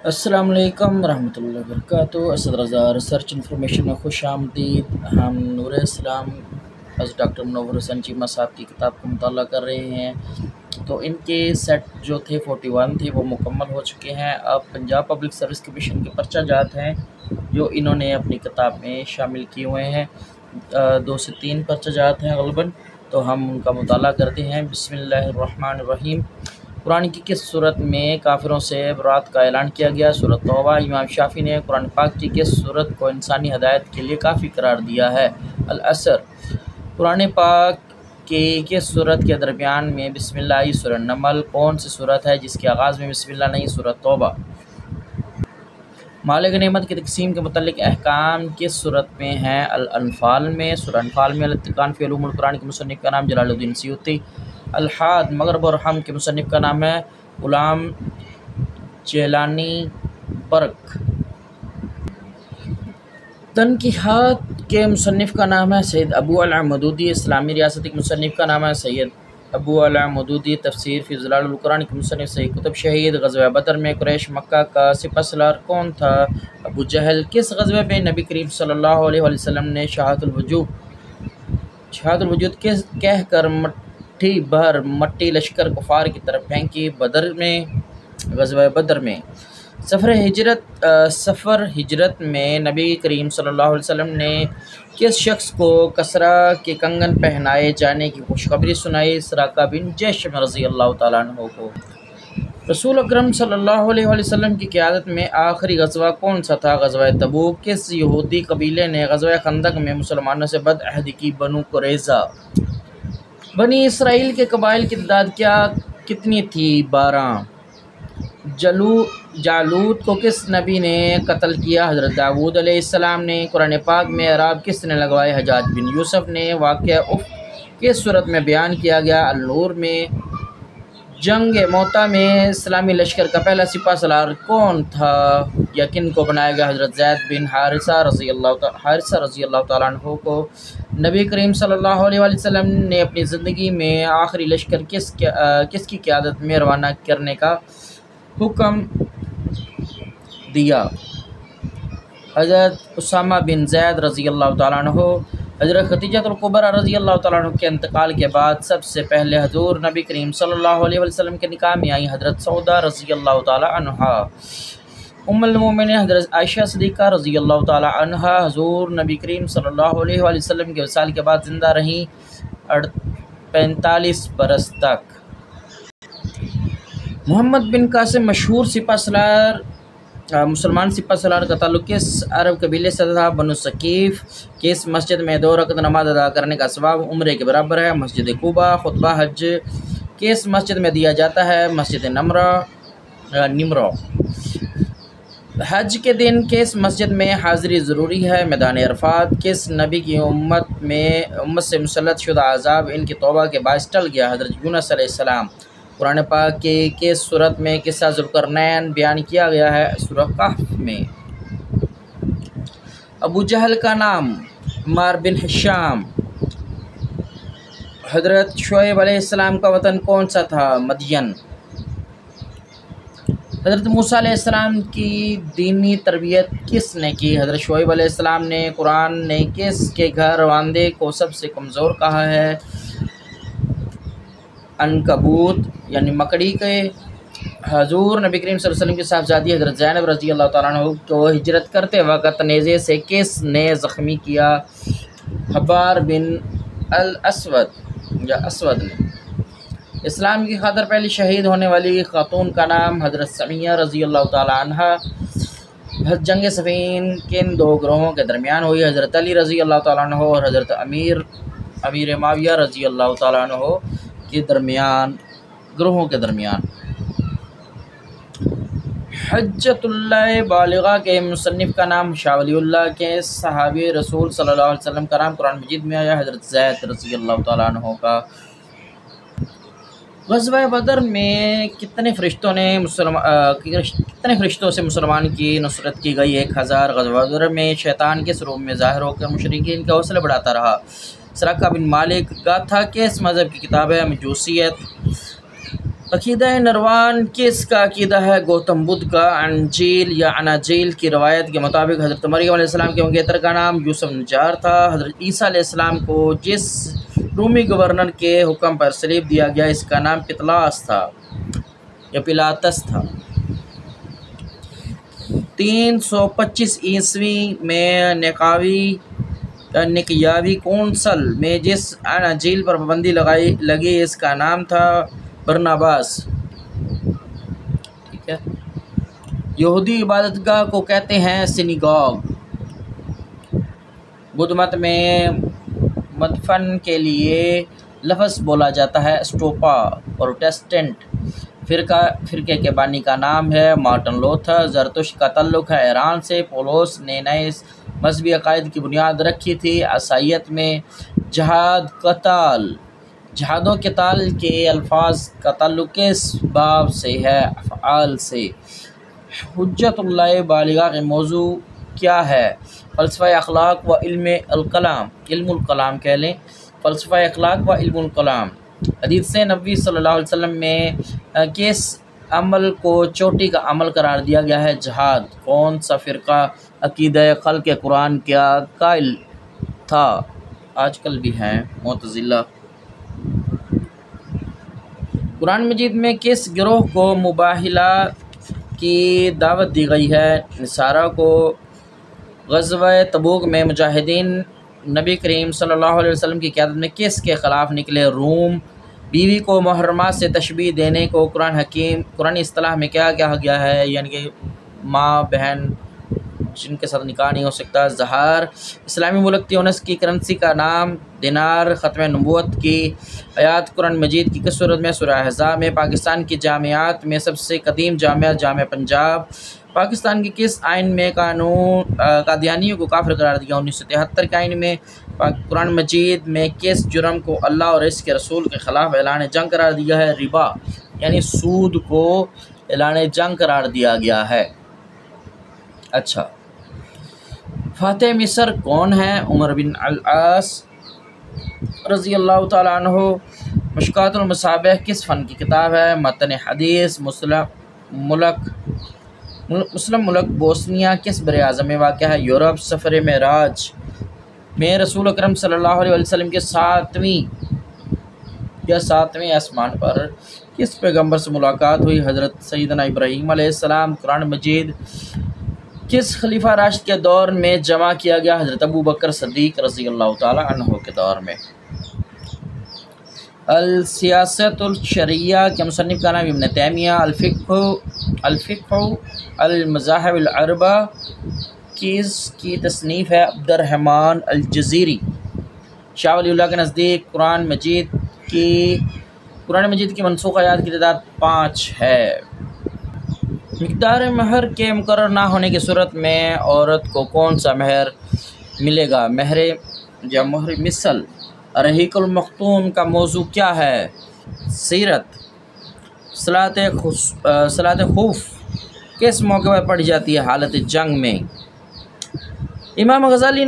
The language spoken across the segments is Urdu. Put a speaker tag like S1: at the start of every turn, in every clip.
S1: السلام علیکم ورحمۃ اللہ وبرکاتہ۔ اسد رضا ریسرچ انفارمیشن میں خوش آمدید۔ ہم نور اسلام از ڈاکٹر منور حسین چیمہ صاحب کی کتاب کا مطالعہ کر رہے ہیں۔ تو ان کے سیٹ جو تھے 41 تھے وہ مکمل ہو چکے ہیں۔ اب پنجاب پبلک سروس کمیشن کے پرچہ جات ہیں جو انہوں نے اپنی کتاب میں شامل کیے ہوئے ہیں۔ 2 سے 3 پرچہ جات ہیں غالباً، تو ہم ان کا مطالعہ کرتے ہیں۔ بسم اللہ الرحمن الرحیم۔ قرآن کی کس صورت میں کافروں سے برات کا اعلان کیا گیا؟ سورۃ توبہ۔ امام شافعی نے قرآن پاک کی کس صورت کو انسانی ہدایت کے لیے کافی قرار دیا ہے؟ العصر۔ قرآن پاک کی کس صورت کے درمیان میں بسم اللہ آئی؟ سورۃ نمل۔ کون سی صورت ہے جس کے آغاز میں بسم اللہ نہیں؟ سورۃ توبہ۔ مال غنیمت کی تقسیم کے متعلق احکام کس صورت میں ہیں؟ الانفال میں۔ سورہ انفال میں۔ الاتقان فی علوم القرآن کے مصنف کا نام جلال الدین سیوطی۔ الحاد مغرب اور ہم کے مصنف کا نام ہے غلام جیلانی برق۔ تنقیحات کے مصنف کا نام ہے سید ابو علی مودودی۔ اسلامی ریاست کے مصنف کا نام ہے سید ابو علی مودودی۔ تفسیر فی ظلال القرآن کے مصنف سید قطب شہید۔ غزوہ بدر میں قریش مکہ کا سپہ سالار کون تھا؟ ابو جہل۔ کس غزوہ میں نبی کریم صلی اللہ علیہ وسلم نے شہادت الوجود کہہ کر مٹھی بھر مٹی لشکر کفار کی طرف پھینکی؟ بدر میں، غزوہ بدر میں۔ سفر ہجرت میں نبی کریم صلی اللہ علیہ وسلم نے کس شخص کو کسرا کے کنگن پہنائے جانے کی خوشخبری سنائی؟ سراقہ بن جشم رضی اللہ تعالیٰ عنہ کو۔ رسول اکرم صلی اللہ علیہ وسلم کی قیادت میں آخری غزوہ کون سا تھا؟ غزوہ تبوک۔ کس یہودی قبیلے نے غزوہ خندق میں مسلمانوں سے بدعہدی کی؟ بنو قریظہ۔ بنی اسرائیل کے قبائل کی تعداد کتنی تھی؟ 12۔ جالوت کو کس نبی نے قتل کیا؟ حضرت داؤد علیہ السلام نے۔ قرآن پاک میں اعراب کس نے لگوائے؟ حجاج بن یوسف نے۔ واقعہ کس صورت میں بیان کیا گیا؟ النور میں۔ جنگ موتا میں اسلامی لشکر کا پہلا سپہ سالار کون تھا یا کن کو بنایا گیا؟ حضرت زید بن حارثہ رضی اللہ تعالیٰ عنہ کو۔ نبی کریم صلی اللہ علیہ وسلم نے اپنی زندگی میں آخری لشکر کس کی قیادت میں روانہ کرنے کا حکم دیا؟ حضرت اسامہ بن زید رضی اللہ تعالیٰ عنہ۔ حضرت خدیجہ الکبریٰ رضی اللہ تعالیٰ عنہ کے انتقال کے بعد سب سے پہلے حضور نبی کریم صلی اللہ علیہ وسلم کے نکاح میں آئی حضرت سودا رضی اللہ تعالیٰ عنہا۔ ام المومنین حضرت عائشہ صدیقہ رضی اللہ تعالیٰ عنہا حضور نبی کریم صلی اللہ علیہ وسلم کے وصال کے بعد زندہ رہیں 45 برس تک۔ محمد بن قاسم مشہور مسلمان سپہ سالار کا تعلق کس عرب قبیلے سے تھا؟ بنو ثقیف۔ کس مسجد میں 2 رکعت نماز ادا کرنے کا ثواب عمرے کے برابر ہے؟ مسجد قباء۔ خطبہ حج کس مسجد میں دیا جاتا ہے؟ مسجد نمرہ۔ حج کے دن کس مسجد میں حاضری ضروری ہے؟ میدان عرفات۔ کس نبی کی امت سے مسلط شدہ عذاب ان کی توبہ کے باعث ٹل گیا؟ حضرت یونس علیہ السلام۔ قرآن پاک کی کس صورت میں قصہ ذوالقرنین بیان کیا گیا ہے؟ سورہ کہف میں۔ ابو جہل کا نام؟ عمار بن ہشام۔ حضرت شعیب علیہ السلام کا وطن کون سا تھا؟ مدین۔ حضرت موسیٰ علیہ السلام کی دینی تربیت کس نے کی؟ حضرت شعیب علیہ السلام نے۔ قرآن نے کس کے گھر واندے کو سب سے کمزور کہا ہے؟ عنکبوت یعنی مکڑی کے۔ حضور نبی کریم صلی اللہ علیہ وسلم کی صاحبزادی حضرت زینب رضی اللہ تعالیٰ عنہ کو ہجرت کرتے وقت نیزے سے کس نے زخمی کیا؟ حبار بن اسود نے۔ اسلام کی خاطر پہلی شہید ہونے والی خاتون کا نام؟ حضرت سمیہ رضی اللہ تعالیٰ عنہ۔ جنگ صفین کن 2 گروہوں کے درمیان ہوئی؟ حضرت علی رضی اللہ تعالیٰ عنہ اور حضرت امیر معاویہ رضی اللہ تعالیٰ عنہ کے گروہوں کے درمیان۔ حجۃ اللہ بالغہ کے مصنف کا نام؟ شاہ ولی اللہ۔ کے صحابی رسول صلی اللہ علیہ وسلم کا نام قرآن مجید میں آیا؟ حضرت زید رضی اللہ تعالیٰ عنہ کا۔ غزوہ بدر میں کتنے فرشتوں سے مسلمان کی نصرت کی گئی؟ 1000۔ غزوہ بدر میں شیطان کس روم میں ظاہر ہو کر مشرکین کا حوصلہ بڑھاتا رہا؟ سراقہ بن مالک۔ گاتھا کس مذہب کی کتاب ہے؟ مجوسیت۔ عقیدہ نروان کس کا عقیدہ ہے؟ گوتم بدھ کا۔ انجیل یا اناجیل کی روایت کے مطابق حضرت مریم علیہ السلام کے منگیتر کا نام یوسف نجار تھا۔ حضرت عیسیٰ علیہ السلام کو جس رومی گورنر کے حکم پر صلیب دیا گیا اس کا نام پطلاس تھا یا پلاطس تھا۔ 325 عیسوی میں نقیاوی کونسل میں جس اناجیل پر پابندی لگی اس کا نام تھا برناباس۔ ٹھیک ہے۔ یہودی عبادت گاہ کو کہتے ہیں سینیگاگ۔ بدھ مت میں مدفن کے لیے لفظ بولا جاتا ہے اسٹوپا۔ پروٹسٹنٹ فرقے کے بانی کا نام ہے مارٹن لوتھر۔ زرتشت کا تعلق ہے ایران سے۔ پولس نے نئے مذہبی عقائد کی بنیاد رکھی تھی۔ عیسائیت میں جہاد و قتال کے الفاظ کا تعلق کس باب سے ہے؟ افعال سے۔ حجت اللہ بالغہ کا موضوع کیا ہے؟ فلسفہ اخلاق و علم الکلام کہہ لیں۔ فلسفہ اخلاق و علم الکلام۔ حدیث نبوی صلی اللہ علیہ وسلم میں کس عمل کو چوٹی کا عمل قرار دیا گیا ہے؟ جہاد۔ کون سا فرقہ عقیدہ خلق قرآن کیا قائل تھا؟ آج کل بھی ہیں، معتزلہ۔ قرآن مجید میں کس گروہ کو مباہلہ کی دعوت دی گئی ہے؟ نصارہ کو۔ غزوہ تبوک میں مجاہدین نبی کریم صلی اللہ علیہ وسلم کی قیادت میں کس کے خلاف نکلے؟ روم۔ بیوی کو محرمات سے تشبیہ دینے کو قرآنی اصطلاح میں کیا کہا گیا ہے؟ یعنی کہ ماں بہن جن کے ساتھ نکاح نہیں ہو سکتا۔ زہار۔ اسلامی ملک تیونس کی کرنسی کا نام دینار۔ ختم نبوت کی آیات قرآن مجید کی کس سورت میں؟ سورہ احزاب میں۔ پاکستان کی جامعات میں سب سے قدیم جامعہ جامعہ پنجاب۔ پاکستان کے کس آئین میں قادیانیوں کو کافر قرار دیا؟ 1973 کے آئین میں۔ قرآن مجید میں کس جرم کو اللہ اور اس کے رسول کے خلاف اعلان جنگ قرار دیا ہے؟ ربا یعنی سود کو اعلان جنگ قرار دیا گیا ہے۔ اچھا، فاتح مصر کون ہے؟ عمر بن العاص رضی اللہ تعالیٰ عنہ۔ مشکوٰۃ المصابیح کس فن کی کتاب ہے؟ متن حدیث۔ مسلم ملک بوسنیا کس بر اعظم میں واقع ہے؟ یورپ۔ سفر معراج میں رسول اکرم صلی اللہ علیہ وسلم کے ساتویں آسمان پر کس پیغمبر سے ملاقات ہوئی؟ حضرت سیدنا ابراہیم علیہ السلام۔ قرآن مجید کس خلیفہ راشد کے دور میں جمع کیا گیا؟ حضرت ابوبکر صدیق رضی اللہ تعالی عنہ کے دور میں۔ السیاست الشرعیہ کے مصنف کا نام ابن تیمیہ۔ الفقہ المذاہب الاربعہ کی تصنیف ہے عبد الرحمن الجزیری۔ شاہ ولی اللہ کے نزدیک قرآن مجید کی منسوخ آیات کی تعداد 5 ہے۔ مقدار مہر کے مقرر نہ ہونے کی صورت میں عورت کو کون سا مہر ملے گا؟ مہر یا مہر مثل۔ رحیق المختوم کا موضوع کیا ہے؟ سیرت۔ صلاۃ خوف کس موقع پر پڑھی جاتی ہے؟ حالت جنگ میں۔ امام غزالی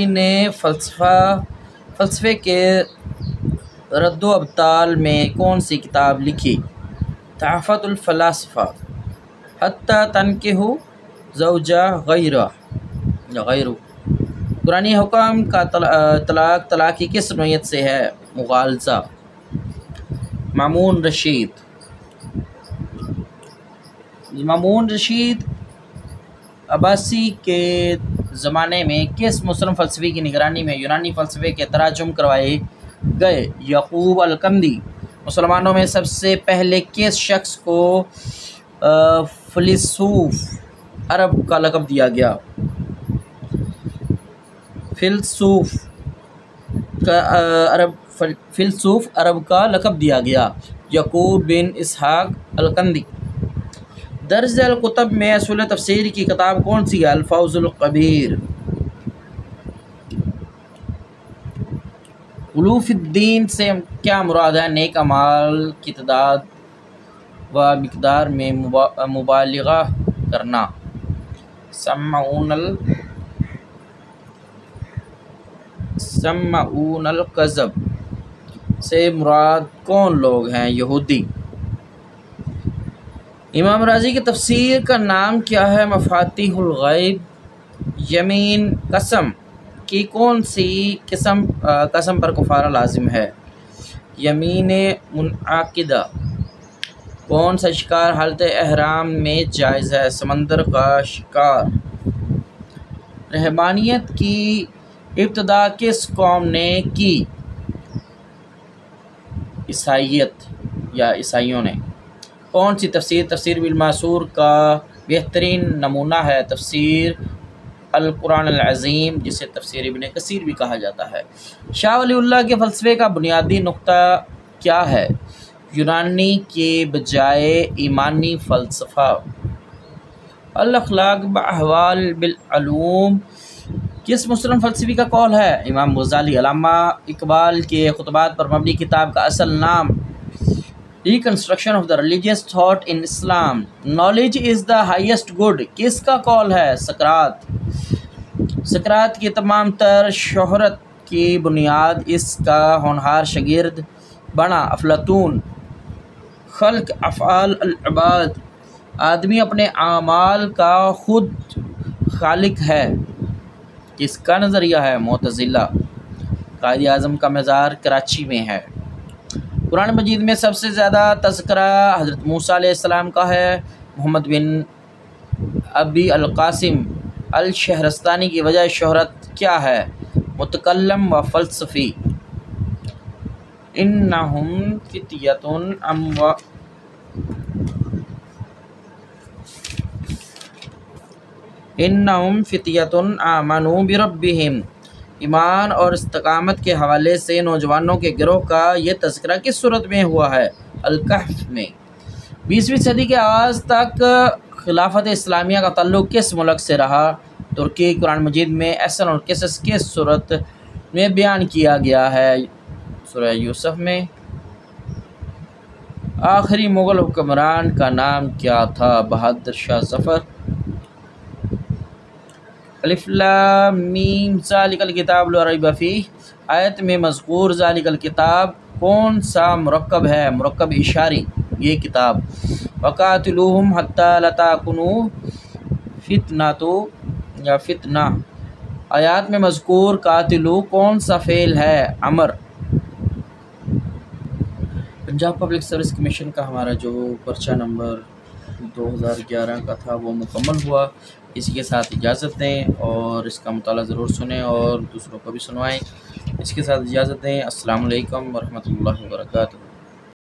S1: نے فلسفے کے رد و ابطال میں کون سی کتاب لکھی؟ تحفۃ الفلاسفہ۔ حتی تنکحوا زوجا غیرہ۔ قرآنی حکم کا طلاق کی کس نوعیت سے ہے؟ مغالظہ۔ مامون رشید عباسی کے زمانے میں کس مسلم فلسفی کی نگرانی میں یونانی فلسفے کے تراجم کروائے گئے؟ یعقوب الکندی۔ مسلمانوں میں سب سے پہلے کس شخص کو فیلسوف عرب کا لقب دیا گیا؟ فیلسوف عرب کا لقب دیا گیا۔ یعقوب بن اسحاق الکندی۔ درج ذیل کتب میں اصول تفسیر کی کتاب کون سی ہے؟ الفوز القبیر۔ علوف الدین سے کیا مراد ہے؟ نیک اعمال کی تعداد و مقدار میں مبالغہ کرنا۔ سمعون الکذب۔ سے مراد کون لوگ ہیں؟ یہودی۔ امام راضی کی تفسیر کا نام کیا ہے؟ مفاتیح الغیب۔ یمین قسم کی کون سی قسم پر کفارہ لازم ہے؟ یمین منعقدہ۔ کون سا شکار حالت احرام میں جائز ہے؟ سمندر کا شکار۔ رہبانیت کی ابتدا کس قوم نے کی؟ عیسائیوں نے۔ کون سی تفسیر بالمعصور کا بہترین نمونہ ہے؟ تفسیر القرآن العظیم، جسے تفسیر ابن کثیر بھی کہا جاتا ہے۔ شاہ ولی اللہ کے فلسفے کا بنیادی نقطہ کیا ہے؟ یونانی کے بجائے ایمانی فلسفہ۔ الاخلاق باحوال بالعلوم کس مسلم فلسفی کا قول ہے؟ امام غزالی۔ علامہ اقبال کے خطبات پر مبنی کتاب کا اصل نام؟ Reconstruction of the religious thought in Islam. Knowledge is the highest good کس کا قول ہے؟ سقراط۔ سقراط کی تمام تر شہرت کی بنیاد اس کا ہونہار شاگرد بنا افلاطون۔ خلق افعال العباد، آدمی اپنے اعمال کا خود خالق ہے، کس کا نظریہ ہے؟ معتزلہ۔ قائد اعظم کا مزار کراچی میں ہے۔ قرآن مجید میں سب سے زیادہ تذکرہ حضرت موسیٰ علیہ السلام کا ہے۔ محمد بن ابی القاسم الشہرستانی کی وجہ شہرت کیا ہے؟ متکلم و فلسفی۔ انہم فتیۃ آمنوا بربہم۔ ایمان اور استقامت کے حوالے سے نوجوانوں کے گروہ کا یہ تذکرہ کس صورت میں ہوا ہے؟ الکہف میں۔ 20ویں صدی کے آغاز تک خلافت اسلامیہ کا تعلق کس ملک سے رہا؟ ترکی۔ قرآن مجید میں احسن اور قصص کس صورت میں بیان کیا گیا ہے؟ سورہ یوسف میں۔ آخری مغل حکمران کا نام کیا تھا؟ بہادر شاہ ظفر۔ الف لام میم ذالک الکتاب لا ریب فیہ، آیت میں مذکور ذالک الکتاب کون سا مرکب ہے؟ مرکب اشاری، یہ کتاب۔ وقاتلوہم حتی لا تکون فتنۃ یا فتنہ، آیات میں مذکور قاتلو کون سا فعل ہے؟ امر۔ پنجاب پبلک سروس کمیشن کا ہمارا جو پرچہ نمبر 2011 کا تھا وہ مکمل ہوا۔ اسی کے ساتھ اجازت دیں اور اس کا مطالعہ ضرور سنیں اور دوسروں کو بھی سنوائیں۔ اس کے ساتھ اجازت دیں۔ السلام علیکم ورحمۃ اللہ وبرکاتہ۔